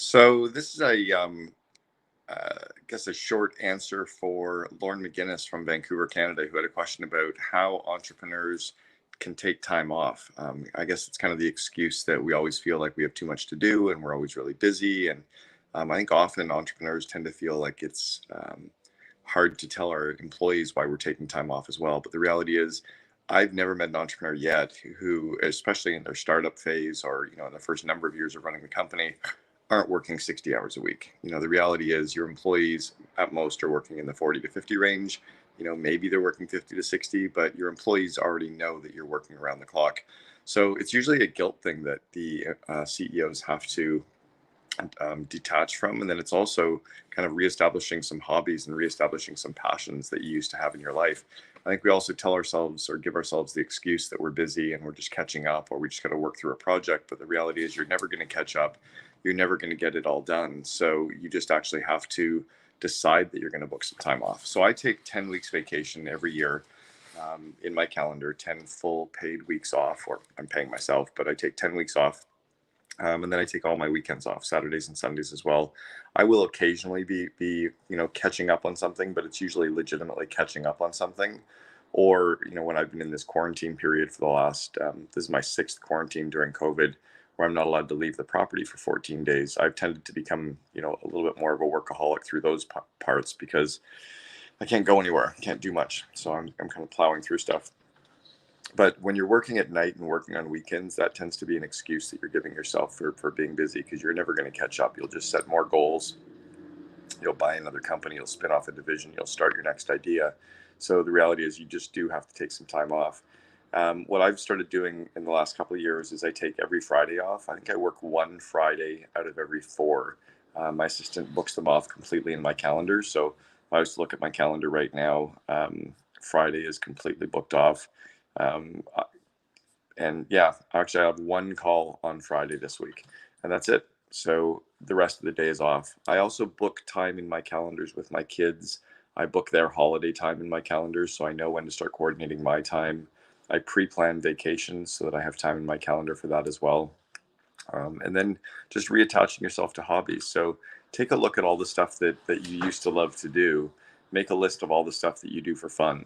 So this is I guess a short answer for Lauren McGinnis from Vancouver, Canada, who had a question about how entrepreneurs can take time off. I guess it's kind of the excuse that we always feel like we have too much to do and we're always really busy. And I think often entrepreneurs tend to feel like it's hard to tell our employees why we're taking time off as well. But the reality is, I've never met an entrepreneur yet who, especially in their startup phase or in the first number of years of running the company, aren't working 60 hours a week. The reality is your employees at most are working in the 40 to 50 range. Maybe they're working 50 to 60, but your employees already know that you're working around the clock. So it's usually a guilt thing that the CEOs have to detach from. And then it's also kind of reestablishing some hobbies and reestablishing some passions that you used to have in your life. I think we also tell ourselves or give ourselves the excuse that we're busy and we're just catching up, or we just got to work through a project. But the reality is you're never going to catch up. You're never going to get it all done. So you just actually have to decide that you're going to book some time off. So I take 10 weeks vacation every year in my calendar, 10 full paid weeks off, or I'm paying myself, but I take 10 weeks off. And then I take all my weekends off, Saturdays and Sundays as well. I will occasionally be catching up on something, but it's usually legitimately catching up on something. Or, when I've been in this quarantine period for the last, this is my 6th quarantine during COVID, where I'm not allowed to leave the property for 14 days. I've tended to become, a little bit more of a workaholic through those parts because I can't go anywhere, can't do much. So I'm kind of plowing through stuff. But when you're working at night and working on weekends, that tends to be an excuse that you're giving yourself for being busy, because you're never going to catch up. You'll just set more goals. You'll buy another company. You'll spin off a division. You'll start your next idea. So the reality is you just do have to take some time off. What I've started doing in the last couple of years is I take every Friday off. I think I work one Friday out of every 4. My assistant books them off completely in my calendar. So if I was to look at my calendar right now, Friday is completely booked off. And yeah, actually I have one call on Friday this week, and that's it. So the rest of the day is off. I also book time in my calendars with my kids. I book their holiday time in my calendars, so I know when to start coordinating my time. I pre-plan vacations so that I have time in my calendar for that as well. And then just reattaching yourself to hobbies. So take a look at all the stuff that you used to love to do. Make a list of all the stuff that you do for fun.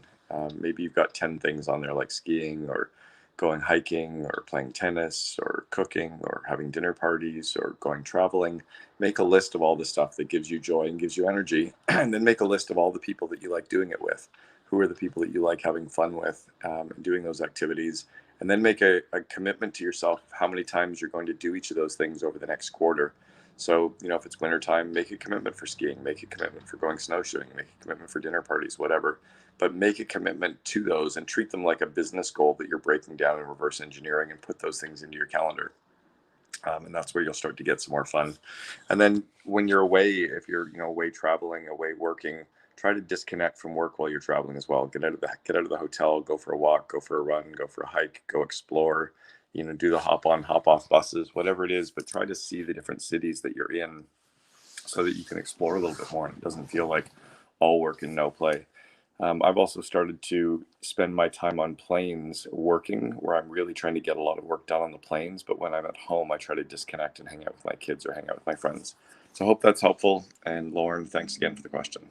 Maybe you've got 10 things on there, like skiing or going hiking or playing tennis or cooking or having dinner parties or going traveling. Make a list of all the stuff that gives you joy and gives you energy. And then make a list of all the people that you like doing it with. Who are the people that you like having fun with, doing those activities? And then make a commitment to yourself of how many times you're going to do each of those things over the next quarter. So, if it's wintertime, make a commitment for skiing, make a commitment for going snowshoeing, make a commitment for dinner parties, whatever. But make a commitment to those and treat them like a business goal that you're breaking down and reverse engineering, and put those things into your calendar. And that's where you'll start to get some more fun. And then when you're away, if you're away traveling, away working, try to disconnect from work while you're traveling as well. Get out of the hotel, go for a walk, go for a run, go for a hike, go explore. Do the hop on, hop off buses, whatever it is. But try to see the different cities that you're in, so that you can explore a little bit more and it doesn't feel like all work and no play. I've also started to spend my time on planes working, where I'm really trying to get a lot of work done on the planes. But when I'm at home, I try to disconnect and hang out with my kids or hang out with my friends. So I hope that's helpful. And Lauren, thanks again for the question.